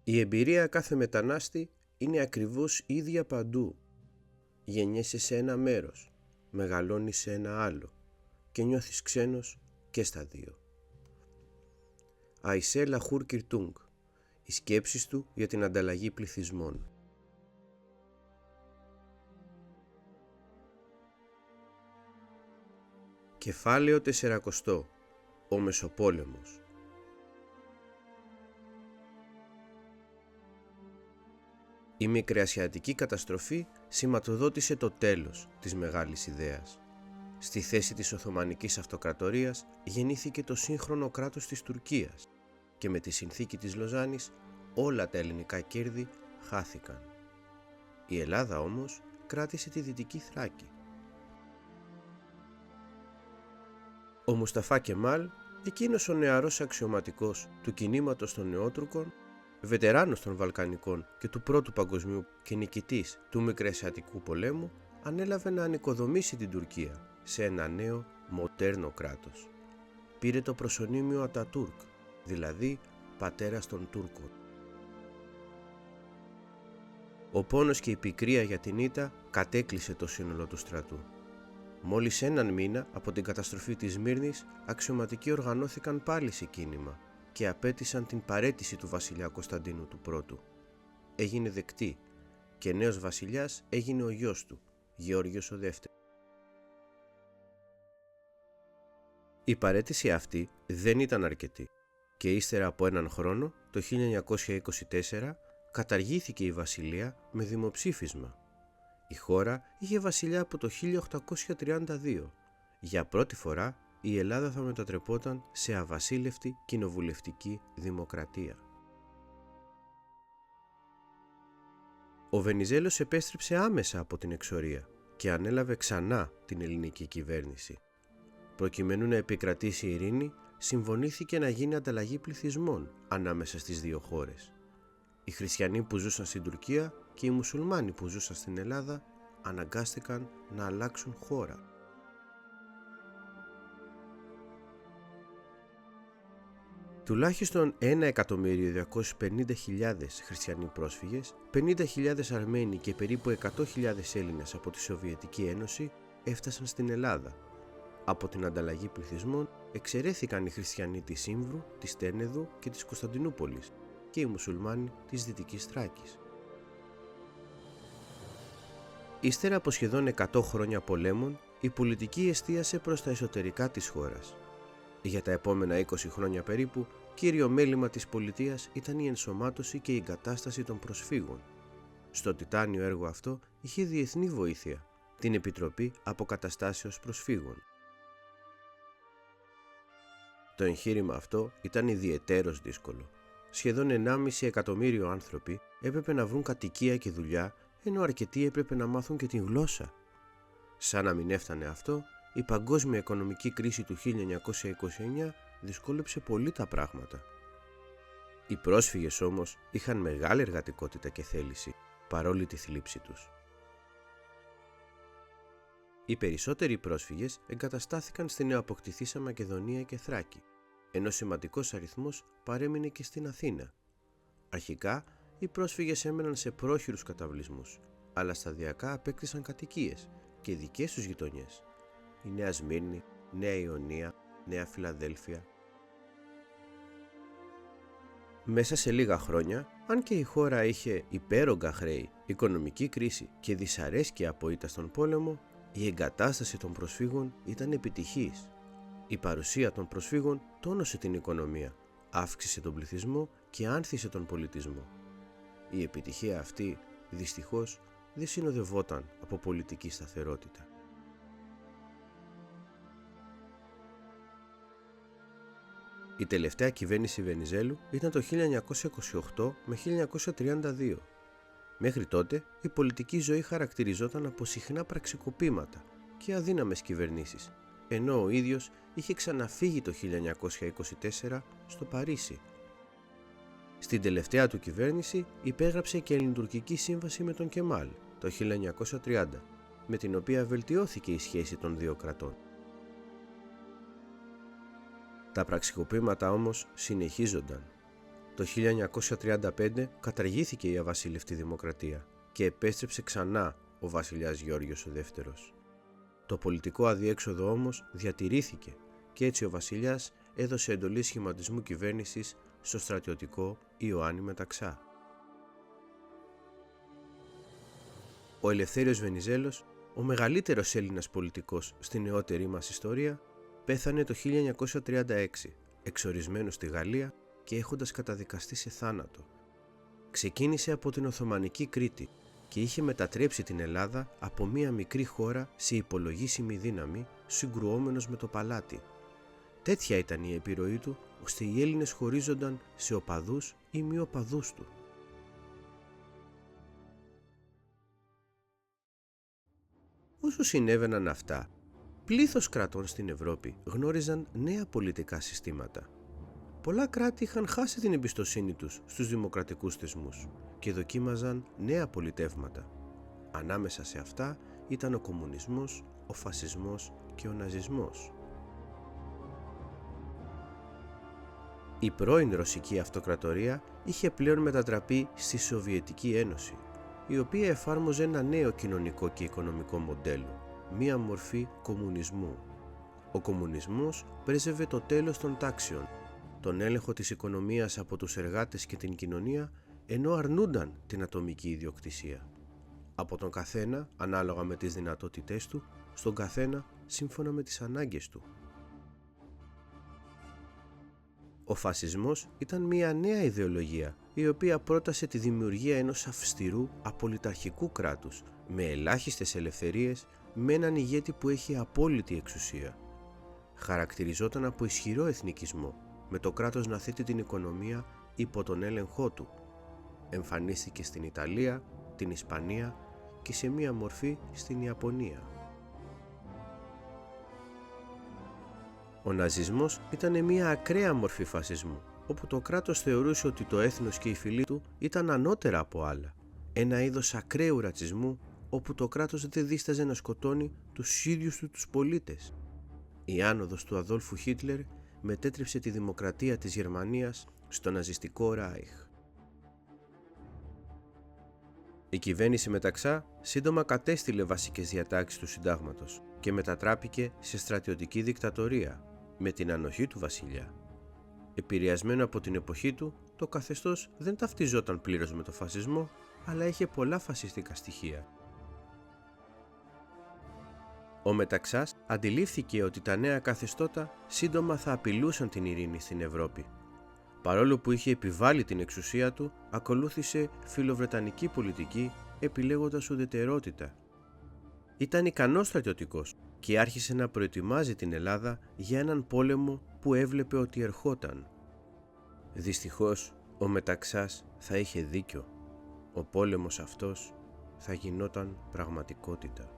Η εμπειρία κάθε μετανάστη είναι ακριβώς ίδια παντού. Γεννιέσαι σε ένα μέρος, μεγαλώνεις σε ένα άλλο και νιώθεις ξένος και στα δύο. Αϊσέ Λαχούρ Κιρτούγκ, οι σκέψεις του για την ανταλλαγή πληθυσμών. Κεφάλαιο 40. Ο Μεσοπόλεμος. Η μικρασιατική καταστροφή σηματοδότησε το τέλος της μεγάλης ιδέας. Στη θέση της Οθωμανικής Αυτοκρατορίας γεννήθηκε το σύγχρονο κράτος της Τουρκίας και με τη συνθήκη της Λοζάνης όλα τα ελληνικά κέρδη χάθηκαν. Η Ελλάδα όμως κράτησε τη Δυτική Θράκη. Ο Μουσταφά Κεμάλ, εκείνος ο νεαρός αξιωματικός του κινήματος των Νεότουρκων, βετεράνος των Βαλκανικών και του Πρώτου Παγκοσμίου και νικητής του Μικρασιατικού πολέμου, ανέλαβε να ανοικοδομήσει την Τουρκία σε ένα νέο μοντέρνο κράτος. Πήρε το προσωνύμιο Ατατούρκ, δηλαδή πατέρας των Τούρκων. Ο πόνος και η πικρία για την ήττα κατέκλυσε το σύνολο του στρατού. Μόλις έναν μήνα από την καταστροφή της Σμύρνης, αξιωματικοί οργανώθηκαν πάλι σε κίνημα και απέτησαν την παραίτηση του βασιλιά Κωνσταντίνου του Πρώτου. Έγινε δεκτή και νέος βασιλιάς έγινε ο γιος του, Γεώργιος ο Δεύτερος. Η παραίτηση αυτή δεν ήταν αρκετή και ύστερα από έναν χρόνο, το 1924, καταργήθηκε η βασιλεία με δημοψήφισμα. Η χώρα είχε βασιλιά από το 1832. Για πρώτη φορά η Ελλάδα θα μετατρεπόταν σε αβασίλευτη κοινοβουλευτική δημοκρατία. Ο Βενιζέλος επέστρεψε άμεσα από την εξορία και ανέλαβε ξανά την ελληνική κυβέρνηση. Προκειμένου να επικρατήσει η ειρήνη, συμφωνήθηκε να γίνει ανταλλαγή πληθυσμών ανάμεσα στις δύο χώρες. Οι χριστιανοί που ζούσαν στην Τουρκία και οι μουσουλμάνοι που ζούσαν στην Ελλάδα αναγκάστηκαν να αλλάξουν χώρα. Τουλάχιστον 1.250.000 χριστιανοί πρόσφυγες, 50.000 Αρμένοι και περίπου 100.000 Έλληνες από τη Σοβιετική Ένωση έφτασαν στην Ελλάδα. Από την ανταλλαγή πληθυσμών εξαιρέθηκαν οι χριστιανοί της Σύμβρου, της Τένεδου και της Κωνσταντινούπολης και οι μουσουλμάνοι της Δυτικής Θράκης. Ύστερα από σχεδόν 100 χρόνια πολέμων, η πολιτική εστίασε προς τα εσωτερικά της χώρας. Για τα επόμενα 20 χρόνια περίπου, κύριο μέλημα της πολιτείας ήταν η ενσωμάτωση και η εγκατάσταση των προσφύγων. Στο τιτάνιο έργο αυτό είχε διεθνή βοήθεια, την Επιτροπή Αποκαταστάσεως Προσφύγων. Το εγχείρημα αυτό ήταν ιδιαιτέρως δύσκολο. Σχεδόν 1,5 εκατομμύριο άνθρωποι έπρεπε να βρουν κατοικία και δουλειά, ενώ αρκετοί έπρεπε να μάθουν και την γλώσσα. Σαν να μην έφτανε αυτό, η παγκόσμια οικονομική κρίση του 1929 δυσκόλεψε πολύ τα πράγματα. Οι πρόσφυγες όμως είχαν μεγάλη εργατικότητα και θέληση, παρόλη τη θλίψη τους. Οι περισσότεροι πρόσφυγες εγκαταστάθηκαν στη νεοαποκτηθήσα Μακεδονία και Θράκη, ενώ σημαντικός αριθμός παρέμεινε και στην Αθήνα. Αρχικά, οι πρόσφυγες έμεναν σε πρόχειρους καταβλισμούς, αλλά σταδιακά απέκτησαν κατοικίες και δικές τους γειτονιές. Η Νέα Σμύρνη, Νέα Ιωνία, Νέα Φιλαδέλφια. Μέσα σε λίγα χρόνια, αν και η χώρα είχε υπέρογκα χρέη, οικονομική κρίση και δυσαρέσκεια από ήττα στον πόλεμο, η εγκατάσταση των προσφύγων ήταν επιτυχής. Η παρουσία των προσφύγων τόνωσε την οικονομία, αύξησε τον πληθυσμό και άνθησε τον πολιτισμό. Η επιτυχία αυτή, δυστυχώς, δεν συνοδευόταν από πολιτική σταθερότητα. Η τελευταία κυβέρνηση Βενιζέλου ήταν το 1928 με 1932. Μέχρι τότε, η πολιτική ζωή χαρακτηριζόταν από συχνά πραξικοπήματα και αδύναμες κυβερνήσεις, ενώ ο ίδιος είχε ξαναφύγει το 1924 στο Παρίσι. Στην τελευταία του κυβέρνηση υπέγραψε και ελληνοτουρκική σύμβαση με τον Κεμάλ το 1930, με την οποία βελτιώθηκε η σχέση των δύο κρατών. Τα πραξικοπήματα όμως συνεχίζονταν. Το 1935 καταργήθηκε η αβασίλευτη δημοκρατία και επέστρεψε ξανά ο βασιλιάς Γεώργιος ο δεύτερος. Το πολιτικό αδιέξοδο όμως διατηρήθηκε και έτσι ο βασιλιάς έδωσε εντολή σχηματισμού κυβέρνησης στο στρατιωτικό Ιωάννη Μεταξά. Ο Ελευθέριος Βενιζέλος, ο μεγαλύτερος Έλληνας πολιτικός στη νεότερη μας ιστορία, πέθανε το 1936, εξορισμένος στη Γαλλία και έχοντας καταδικαστεί σε θάνατο. Ξεκίνησε από την Οθωμανική Κρήτη και είχε μετατρέψει την Ελλάδα από μία μικρή χώρα σε υπολογίσιμη δύναμη, συγκρουόμενος με το παλάτι. Τέτοια ήταν η επιρροή του, ώστε οι Έλληνες χωρίζονταν σε οπαδούς ή μη οπαδούς του. Όσο συνέβαιναν αυτά, πλήθος κρατών στην Ευρώπη γνώριζαν νέα πολιτικά συστήματα. Πολλά κράτη είχαν χάσει την εμπιστοσύνη τους στους δημοκρατικούς θεσμούς και δοκίμαζαν νέα πολιτεύματα. Ανάμεσα σε αυτά ήταν ο κομμουνισμός, ο φασισμός και ο ναζισμός. Η πρώην Ρωσική Αυτοκρατορία είχε πλέον μετατραπεί στη Σοβιετική Ένωση, η οποία εφάρμοζε ένα νέο κοινωνικό και οικονομικό μοντέλο, μία μορφή κομμουνισμού. Ο κομμουνισμός πρέσβευε το τέλος των τάξεων, τον έλεγχο της οικονομίας από τους εργάτες και την κοινωνία, ενώ αρνούνταν την ατομική ιδιοκτησία. Από τον καθένα, ανάλογα με τις δυνατότητές του, στον καθένα σύμφωνα με τις ανάγκες του. Ο φασισμός ήταν μια νέα ιδεολογία, η οποία πρότασε τη δημιουργία ενός αυστηρού απολυταρχικού κράτους, με ελάχιστες ελευθερίες, με έναν ηγέτη που έχει απόλυτη εξουσία. Χαρακτηριζόταν από ισχυρό εθνικισμό, με το κράτος να θέτει την οικονομία υπό τον έλεγχό του. Εμφανίστηκε στην Ιταλία, την Ισπανία και σε μία μορφή στην Ιαπωνία. Ο ναζισμός ήταν μία ακραία μορφή φασισμού, όπου το κράτος θεωρούσε ότι το έθνος και η φυλή του ήταν ανώτερα από άλλα. Ένα είδος ακραίου ρατσισμού, όπου το κράτος δεν δίσταζε να σκοτώνει τους ίδιους του τους πολίτες. Η άνοδος του Αδόλφου Χίτλερ μετέτρεψε τη δημοκρατία της Γερμανίας στο ναζιστικό Ράιχ. Η κυβέρνηση Μεταξά σύντομα κατέστηλε βασικές διατάξεις του συντάγματος και μετατράπηκε σε στρατιωτική δικτατορία με την ανοχή του βασιλιά. Επηρεασμένο από την εποχή του, το καθεστώς δεν ταυτιζόταν πλήρως με το φασισμό, αλλά είχε πολλά φασιστικά στοιχεία. Ο Μεταξάς αντιλήφθηκε ότι τα νέα καθεστώτα σύντομα θα απειλούσαν την ειρήνη στην Ευρώπη. Παρόλο που είχε επιβάλει την εξουσία του, ακολούθησε φιλοβρετανική πολιτική, επιλέγοντας ουδετερότητα. Ήταν ικανός στρατιωτικός και άρχισε να προετοιμάζει την Ελλάδα για έναν πόλεμο που έβλεπε ότι ερχόταν. Δυστυχώς, ο Μεταξάς θα είχε δίκιο. Ο πόλεμος αυτός θα γινόταν πραγματικότητα.